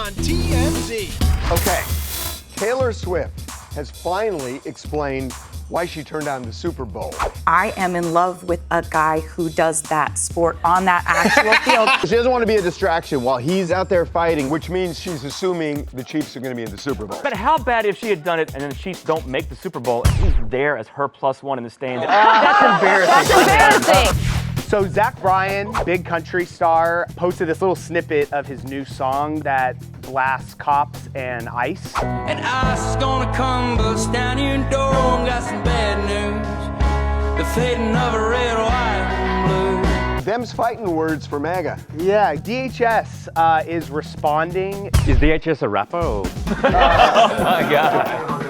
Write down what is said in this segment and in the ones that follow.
on TMZ. Okay, Taylor Swift has finally explained why she turned down the Super Bowl. I am in love with a guy who does that sport on that actual field. She doesn't want to be a distraction while he's out there fighting, which means she's assuming the Chiefs are going to be in the Super Bowl. But how bad if she had done it and then the Chiefs don't make the Super Bowl and he's there as her +1 in the stands? That's embarrassing. That's embarrassing. So Zach Bryan, big country star, posted this little snippet of his new song that blasts cops and ICE. And ice is gonna come bust down your door. Got some bad news. The fading of a red, white, and blue. Them's fighting words for MAGA. Yeah, DHS is responding. Is DHS a rapper? Oh my God.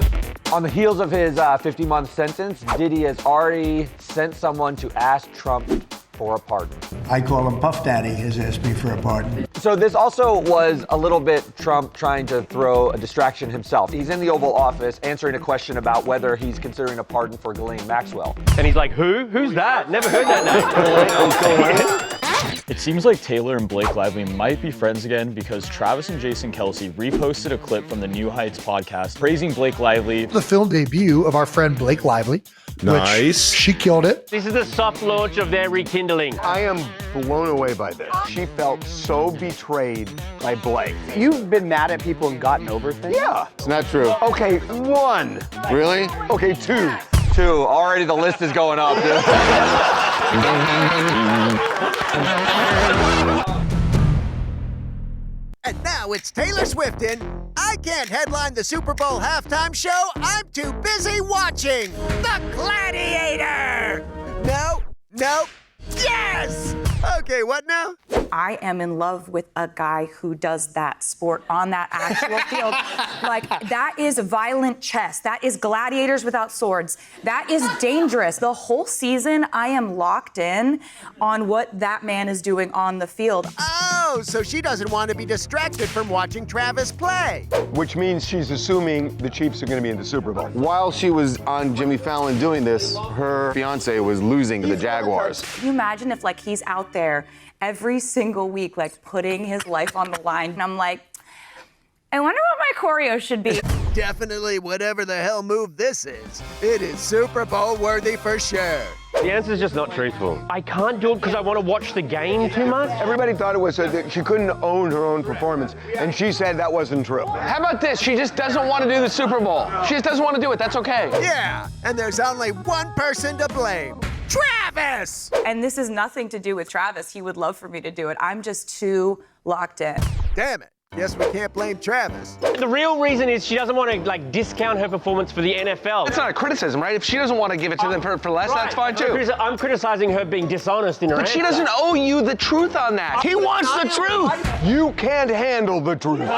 On the heels of his 50-month sentence, Diddy has already sent someone to ask Trump for a pardon. I call him Puff Daddy, has asked me for a pardon. So this also was a little bit Trump trying to throw a distraction himself. He's in the Oval Office answering a question about whether he's considering a pardon for Ghislaine Maxwell. And he's like, who? Who's that? Never heard that name. It seems like Taylor and Blake Lively might be friends again because Travis and Jason Kelce reposted a clip from the New Heights podcast praising Blake Lively. The film debut of our friend Blake Lively. Nice. She killed it. This is the soft launch of their rekindling. I am blown away by this. She felt so betrayed by Blake. You've been mad at people and gotten over things? Yeah. It's not true. Okay, 1. Really? Okay, 2. 2, already the list is going up. And now it's Taylor Swift in I Can't Headline the Super Bowl halftime show. I'm too busy watching The Gladiator. No, yes. Okay, what now? I am in love with a guy who does that sport on that actual field. Like, that is violent chess. That is gladiators without swords. That is dangerous. The whole season, I am locked in on what that man is doing on the field. Oh, so she doesn't want to be distracted from watching Travis play. Which means she's assuming the Chiefs are going to be in the Super Bowl. While she was on Jimmy Fallon doing this, her fiance was losing to the Jaguars. Can you imagine if, like, he's out there every single week, like, putting his life on the line, and I'm like, I wonder what my choreo should be. Definitely whatever the hell move this is. It is Super Bowl worthy for sure. The answer's just not truthful. I can't do it because I want to watch the game too much. Everybody thought it was that she couldn't own her own performance, and she said that wasn't true. How about this? She just doesn't want to do the Super Bowl. She just doesn't want to do it. That's okay. Yeah, and there's only one person to blame. Travis! And this is nothing to do with Travis. He would love for me to do it. I'm just too locked in. Damn it. Guess we can't blame Travis. The real reason is she doesn't want to, like, discount her performance for the NFL. It's not a criticism, right? If she doesn't want to give it to them for less, Right. that's fine too. I'm criticizing her being dishonest in her But she answer. doesn't owe you the truth on that. He wants the truth. You can't handle the truth.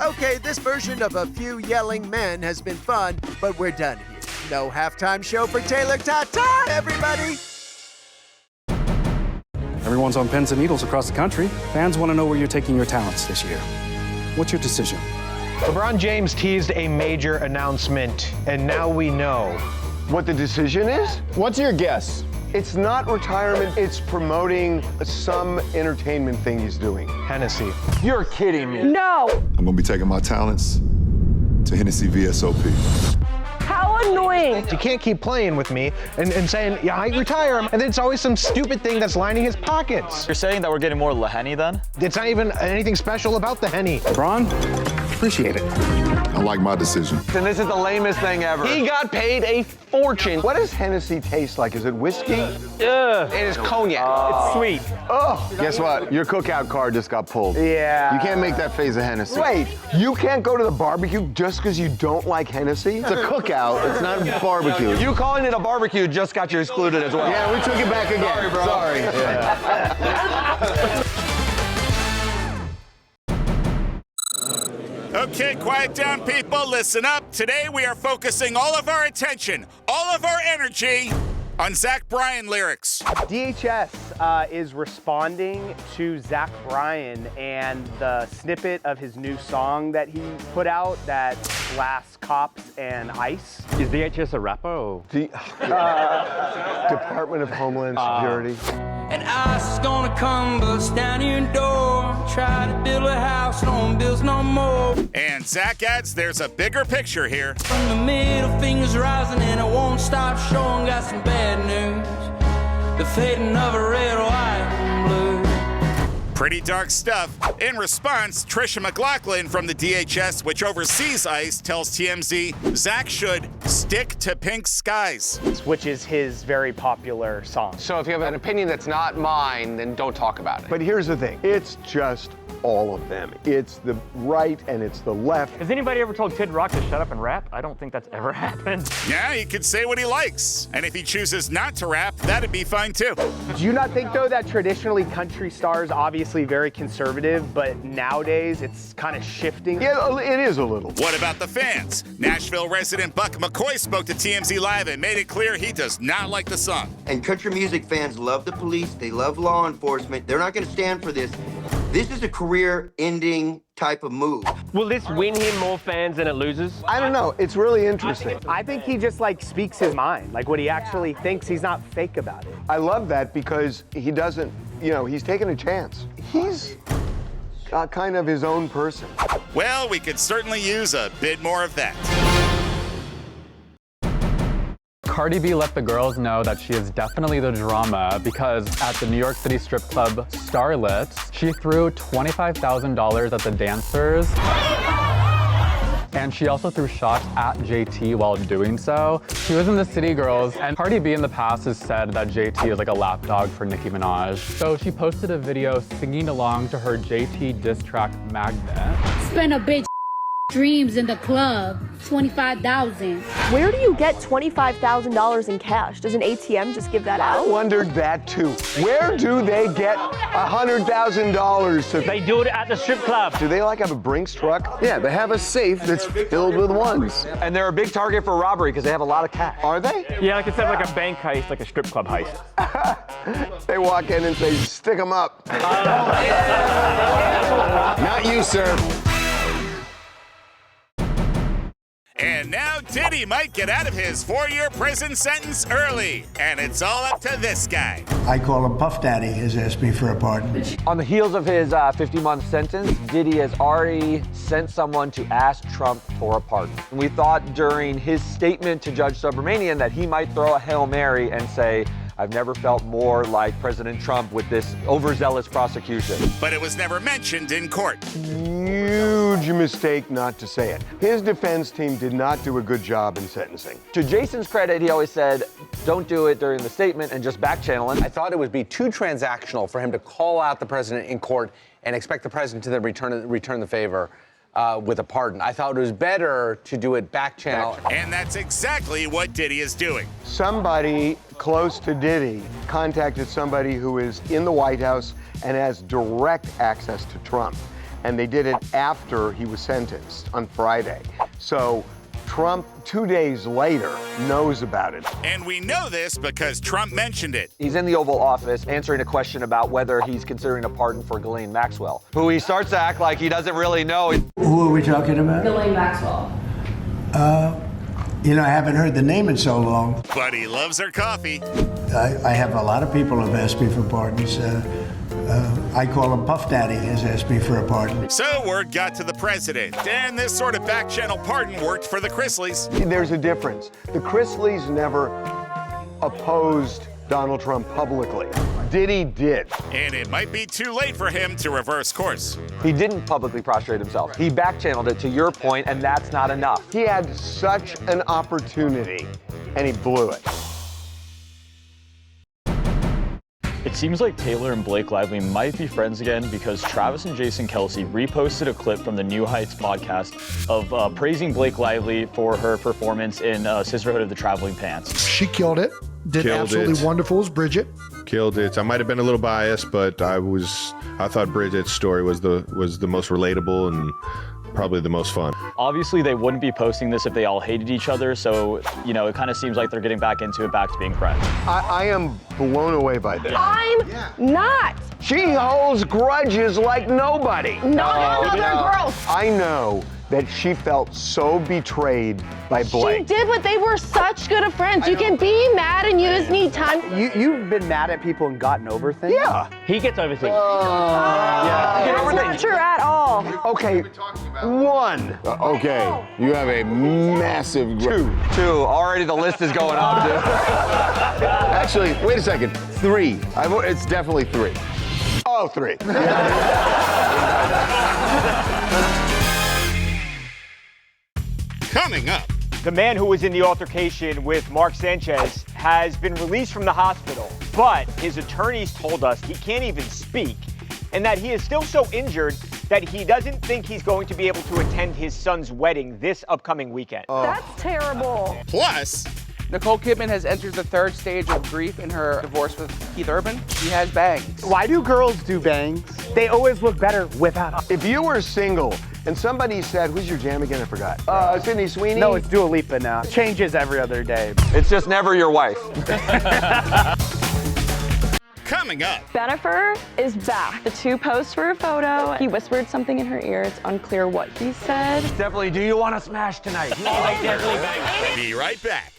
Okay, this version of a few yelling men has been fun, but we're done here. No halftime show for Taylor. Ta-ta, everybody! Everyone's on pins and needles across the country. Fans want to know where you're taking your talents this year. What's your decision? LeBron James teased a major announcement, and now we know. What the decision is? What's your guess? It's not retirement, it's promoting some entertainment thing he's doing. Hennessy. You're kidding me. No! I'm gonna be taking my talents to Hennessy VSOP. How annoying! You can't keep playing with me and saying, yeah, I retire him, and then it's always some stupid thing that's lining his pockets. You're saying that we're getting more Henny then? It's not even anything special about the Henny. LeBron, appreciate it. I like my decision. And this is the lamest thing ever. He got paid a fortune. What does Hennessy taste like? Is it whiskey? It is cognac. It's sweet. Oh, guess what? Your cookout card just got pulled. Yeah. You can't make that phase of Hennessy. Wait, you can't go to the barbecue just because you don't like Hennessy? It's a cookout, it's not a barbecue. You calling it a barbecue just got you excluded as well. Yeah, we took it back again. Sorry, bro. Sorry. Yeah. Okay, quiet down, people. Listen up. Today we are focusing all of our attention, all of our energy on Zach Bryan lyrics. DHS is responding to Zach Bryan and the snippet of his new song that he put out that blasts cops and ICE. Is DHS a rapper? Or? Department of Homeland Security. And ice is gonna come bust down your door. Try to build a house want more. And Zach adds there's a bigger picture here. From the middle fingers rising and I won't stop showing. Got some bad news. The fading of a red, white, and blue. Pretty dark stuff. In response, Trisha McLaughlin from the DHS, which oversees ICE, tells TMZ Zach should stick to pink skies. Which is his very popular song. So if you have an opinion that's not mine, then don't talk about it. But here's the thing, it's just all of them. It's the right and it's the left. Has anybody ever told Kid Rock to shut up and rap? I don't think that's ever happened. Yeah, he could say what he likes. And if he chooses not to rap, that'd be fine too. Do you not think, though, that traditionally country stars obviously very conservative, but nowadays it's kind of shifting? Yeah, it is a little. What about the fans? Nashville resident Buck McCoy spoke to TMZ Live and made it clear he does not like the song. And country music fans love the police. They love law enforcement. They're not going to stand for this. This is a career-ending type of move. Will this win him more fans than it loses? I don't know. It's really interesting. I think he just speaks his mind, what he actually thinks. He's not fake about it. I love that because he doesn't, he's taking a chance. He's kind of his own person. Well, we could certainly use a bit more of that. Cardi B let the girls know that she is definitely the drama because at the New York City strip club Starlet, she threw $25,000 at the dancers. And she also threw shots at JT while doing so. She was in the City Girls, and Cardi B in the past has said that JT is like a lapdog for Nicki Minaj. So she posted a video singing along to her JT diss track Magnet. Spend a bitch dreams in the club, $25,000. Where do you get $25,000 in cash? Does an ATM just give that out? I wondered that too. Where do they get $100,000 to? They do it at the strip club. Do they have a Brinks truck? Yeah, they have a safe that's filled with ones. And they're a big target for robbery because they have a lot of cash. Are they? Yeah, instead of a bank heist, a strip club heist. They walk in and say, stick them up. Not you, sir. And now Diddy might get out of his 4-year prison sentence early. And it's all up to this guy. I call him Puff Daddy, has asked me for a pardon. On the heels of his 50-month sentence, Diddy has already sent someone to ask Trump for a pardon. And we thought during his statement to Judge Subramanian that he might throw a Hail Mary and say, I've never felt more like President Trump with this overzealous prosecution. But it was never mentioned in court. Huge mistake not to say it. His defense team did not do a good job in sentencing. To Jason's credit, he always said, don't do it during the statement and just back channel him. I thought it would be too transactional for him to call out the president in court and expect the president to then return the favor with a pardon. I thought it was better to do it back channel. And that's exactly what Diddy is doing. Somebody close to Diddy contacted somebody who is in the White House and has direct access to Trump. And they did it after he was sentenced on Friday. So Trump, 2 days later, knows about it. And we know this because Trump mentioned it. He's in the Oval Office answering a question about whether he's considering a pardon for Ghislaine Maxwell, who he starts to act like he doesn't really know. Who are we talking about? Ghislaine Maxwell. I haven't heard the name in so long. But he loves her coffee. I have a lot of people who have asked me for pardons. I call him Puff Daddy, has asked me for a pardon. So word got to the president, and this sort of back channel pardon worked for the Chrisleys. There's a difference. The Chrisleys never opposed Donald Trump publicly. Diddy did. And it might be too late for him to reverse course. He didn't publicly prostrate himself. He back channeled it to your point, and that's not enough. He had such an opportunity, and he blew it. It seems like Taylor and Blake Lively might be friends again because Travis and Jason Kelce reposted a clip from the New Heights podcast of praising Blake Lively for her performance in Sisterhood of the Traveling Pants. She killed it. Did absolutely wonderful as Bridget. Killed it. I might have been a little biased, but I thought Bridget's story was the most relatable and probably the most fun. Obviously, they wouldn't be posting this if they all hated each other, so, it kind of seems like they're getting back into it, back to being friends. I am blown away by this. I'm not. She holds grudges like nobody. Not on other girls. I know that she felt so betrayed by Blake. She did, but they were such good of friends. You can be mad and you just need time. You've been mad at people and gotten over things? Yeah. He gets over things. That's not true at all. Okay, 1. Okay, you have a massive... 2. Already the list is going up, dude. Actually, wait a second. 3. It's definitely 3. Oh, 3. Coming up. The man who was in the altercation with Mark Sanchez has been released from the hospital, but his attorneys told us he can't even speak and that he is still so injured that he doesn't think he's going to be able to attend his son's wedding this upcoming weekend. That's terrible. Plus, Nicole Kidman has entered the 3rd stage of grief in her divorce with Keith Urban. She has bangs. Why do girls do bangs? They always look better without. If you were single and somebody said, who's your jam again? I forgot. Sydney Sweeney? No, it's Dua Lipa now. Changes every other day. It's just never your wife. Coming up. Bennifer is back. The 2 posed for a photo. He whispered something in her ear. It's unclear what he said. Definitely, do you want to smash tonight? Be right back.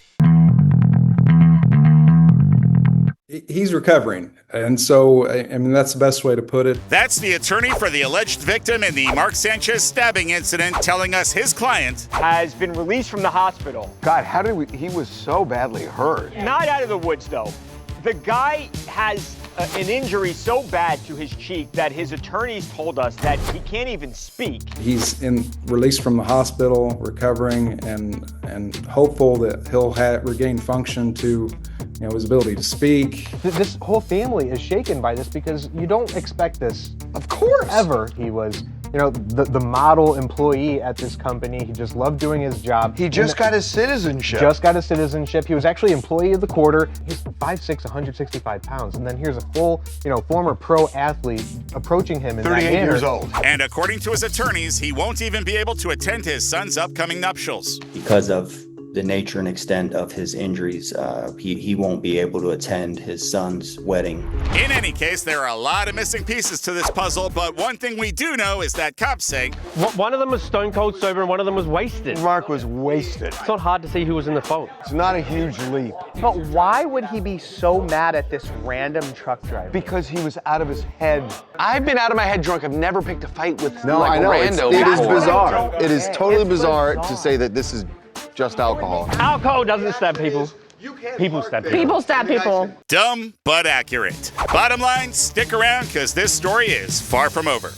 He's recovering, and so, I mean, that's the best way to put it. That's the attorney for the alleged victim in the Mark Sanchez stabbing incident telling us his client has been released from the hospital. God, how did he was so badly hurt. Not out of the woods, though. The guy has an injury so bad to his cheek that his attorneys told us that he can't even speak. He's released from the hospital, recovering, and hopeful that he'll regain function to, his ability to speak. This whole family is shaken by this because you don't expect this. Of course. Ever. He was, the model employee at this company. He just loved doing his job. He just got his citizenship. He was actually employee of the quarter. He's 5'6", 165 pounds. And then here's a full, former pro athlete approaching him in 38 that manner. years old. And according to his attorneys, he won't even be able to attend his son's upcoming nuptials. Because of the nature and extent of his injuries, he won't be able to attend his son's wedding. In any case, there are a lot of missing pieces to this puzzle, but one thing we do know is that cops say one of them was stone cold sober and one of them was wasted. Mark was wasted. It's not hard to see who was in the phone. It's not a huge leap. But why would he be so mad at this random truck driver? Because he was out of his head. I've been out of my head drunk. I've never picked a fight with No, like I know. a rando It is before. bizarre. It is totally bizarre to say that this is just alcohol. Alcohol doesn't stab people. People stab people. People stab people. Dumb, but accurate. Bottom line, stick around because this story is far from over.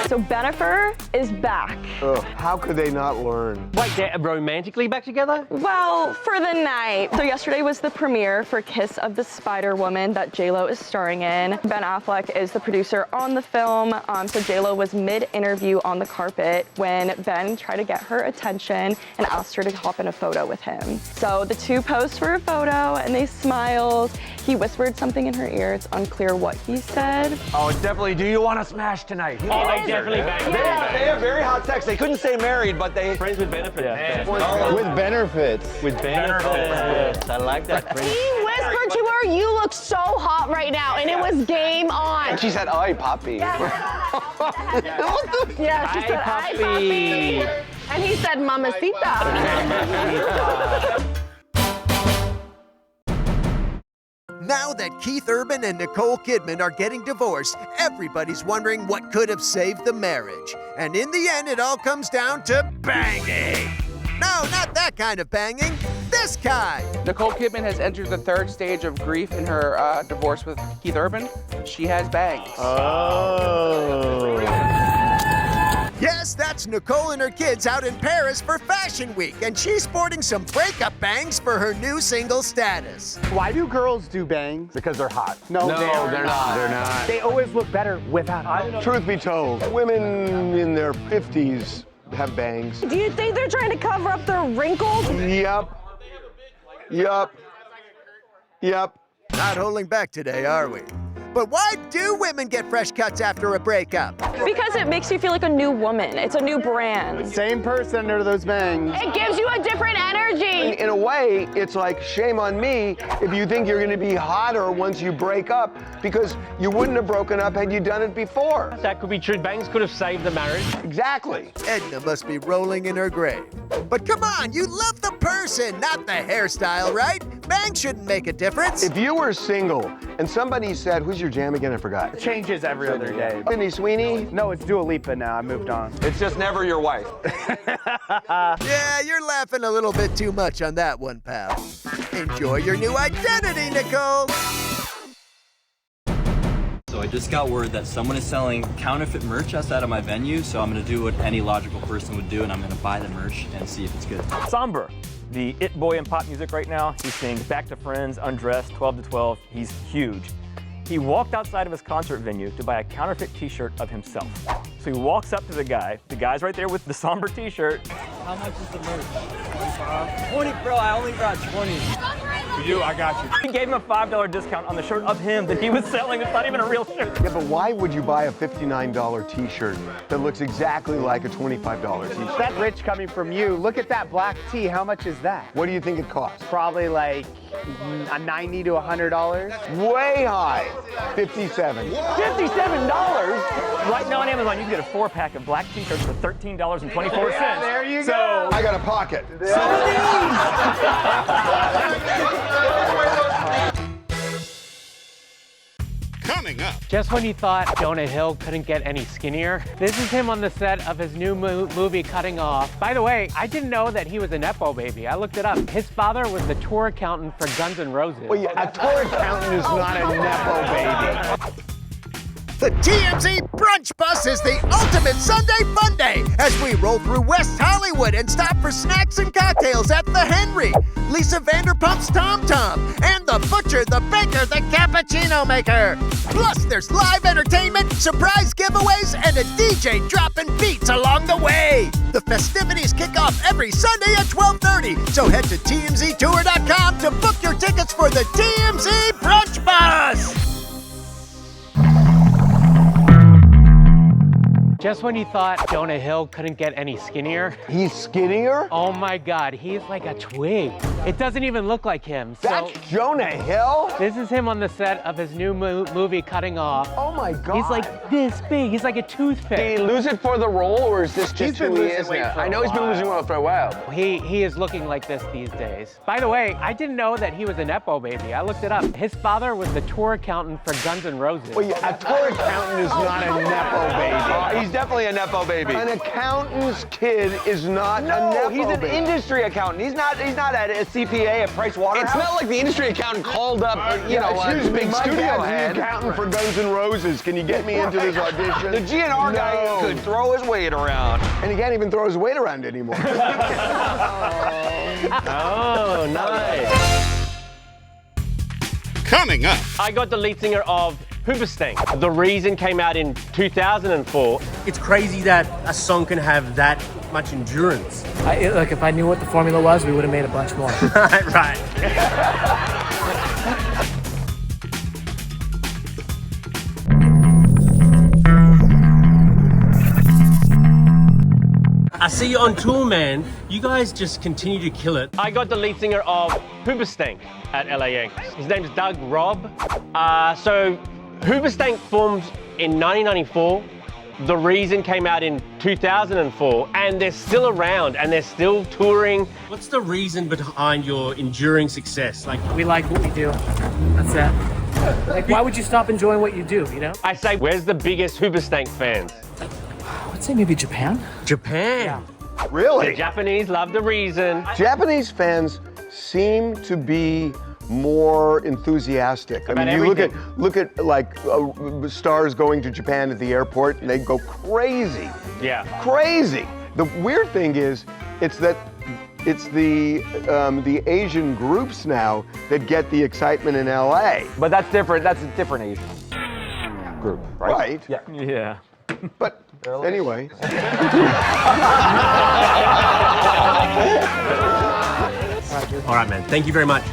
So Bennifer is back. Ugh, how could they not learn? Like, they're romantically back together? Well, for the night. So yesterday was the premiere for Kiss of the Spider-Woman that J-Lo is starring in. Ben Affleck is the producer on the film. So J-Lo was mid-interview on the carpet when Ben tried to get her attention and asked her to hop in a photo with him. So the 2 posed for a photo and they smiled. He whispered something in her ear. It's unclear what he said. Oh, it's definitely, do you want to smash tonight? Oh, they definitely bang. They have very hot sex. They couldn't say married, but they... Friends with benefits. Yeah. With benefits. With benefits. I like that. He whispered to her, "You look so hot right now," and it was game on. And she said, "Ay, papi." Yeah, she said, "Ay, papi." And he said, "Mamacita." Now that Keith Urban and Nicole Kidman are getting divorced, everybody's wondering what could have saved the marriage. And in the end, it all comes down to banging. No, not that kind of banging. This kind. Nicole Kidman has entered the 3rd stage of grief in her divorce with Keith Urban. She has bangs. Oh. Yes, that's Nicole and her kids out in Paris for Fashion Week, and she's sporting some breakup bangs for her new single status. Why do girls do bangs? Because they're hot. No, they're not. They're not. They always look better without. Truth be told, women in their 50s have bangs. Do you think they're trying to cover up their wrinkles? Yup. Not holding back today, are we? But why do women get fresh cuts after a breakup? Because it makes you feel like a new woman. It's a new brand. Same person under those bangs. It gives you a different energy. In a way, it's like shame on me if you think you're going to be hotter once you break up, because you wouldn't have broken up had you done it before. That could be true. Bangs could have saved the marriage. Exactly. Edna must be rolling in her grave. But come on, you love the person, not the hairstyle, right? Bangs shouldn't make a difference. If you were single and somebody said, who's your jam again? I forgot. It changes every other day. Sydney Sweeney? No, it's Dua Lipa now. I moved on. It's just never your wife. Yeah, you're laughing a little bit too much on that one, pal. Enjoy your new identity, Nicole. So I just got word that someone is selling counterfeit merch outside of my venue, so I'm gonna do what any logical person would do, and I'm gonna buy the merch and see if it's good. Somber, the it boy in pop music right now. He sings Back to Friends, Undressed, 12 to 12. He's huge. He walked outside of his concert venue to buy a counterfeit t-shirt of himself. So he walks up to the guy's right there with the somber t-shirt. How much is the merch? 20, bro, I only got 20. For you, I got you. He gave him a $5 discount on the shirt of him that he was selling. It's not even a real shirt. Yeah, but why would you buy a $59 t-shirt that looks exactly like a $25 t-shirt? That's rich coming from you. Look at that black tee. How much is that? What do you think it costs? Probably like a $90 to $100. Way high. $57. $57? Right now on Amazon, you can get a 4-pack of black t-shirts for $13.24. Yeah, there you go. I got a pocket. Coming up. Just when you thought Jonah Hill couldn't get any skinnier, this is him on the set of his new movie, Cutting Off. By the way, I didn't know that he was a Nepo baby. I looked it up. His father was the tour accountant for Guns N' Roses. Well, yeah, a tour accountant is not a Nepo baby. The TMZ Brunch Bus is the ultimate Sunday fun day as we roll through West Hollywood and stop for snacks and cocktails at the Henry, Lisa Vanderpump's Tom Tom, and the Butcher, the Baker, the Cappuccino Maker. Plus, there's live entertainment, surprise giveaways, and a DJ dropping beats along the way. The festivities kick off every Sunday at 12:30, so head to TMZTour.com to book your tickets for the TMZ Brunch Bus. Just when you thought Jonah Hill couldn't get any skinnier. He's skinnier? Oh my God, he's like a twig. It doesn't even look like him. That's Jonah Hill? This is him on the set of his new movie, Cutting Off. Oh my God. He's like this big. He's like a toothpick. Did he lose it for the role, or is this just who he is now? I know he's been losing weight for a while. He is looking like this these days. By the way, I didn't know that he was a Nepo baby. I looked it up. His father was the tour accountant for Guns N' Roses. Well, yeah, a tour accountant is not a Nepo baby. He's definitely a Nepo baby. An accountant's kid is not a Nepo he's an baby. industry accountant. He's not a CPA at Price Waterhouse. It's not like the industry accountant called up, excuse me, big my studio dad's head. the accountant for Guns N' Roses. Can you get me into this audition? The GNR guy could throw his weight around. And he can't even throw his weight around anymore. Oh, nice. Coming up. I got the lead singer of Hoobastank. The Reason came out in 2004. It's crazy that a song can have that much endurance. Look, if I knew what the formula was, we would have made a bunch more. Right. I see you on tour, man. You guys just continue to kill it. I got the lead singer of Hoobastank at LAX. His name's Doug Robb. So Hoobastank formed in 1994. The Reason came out in 2004, and they're still around and they're still touring. What's the reason behind your enduring success? Like, We like what we do. That's it. Like, why would you stop enjoying what you do, you know? I say, where's the biggest Hoobastank fans? I'd say maybe Japan. Japan? Yeah. Really? The Japanese love The Reason. Japanese fans seem to be more enthusiastic. I mean, you look at like stars going to Japan at the airport, and they go crazy. Yeah. Crazy. The weird thing is, it's the Asian groups now that get the excitement in LA. But that's different. That's a different Asian group, right? Right. Yeah. But anyway. All right, man. Thank you very much.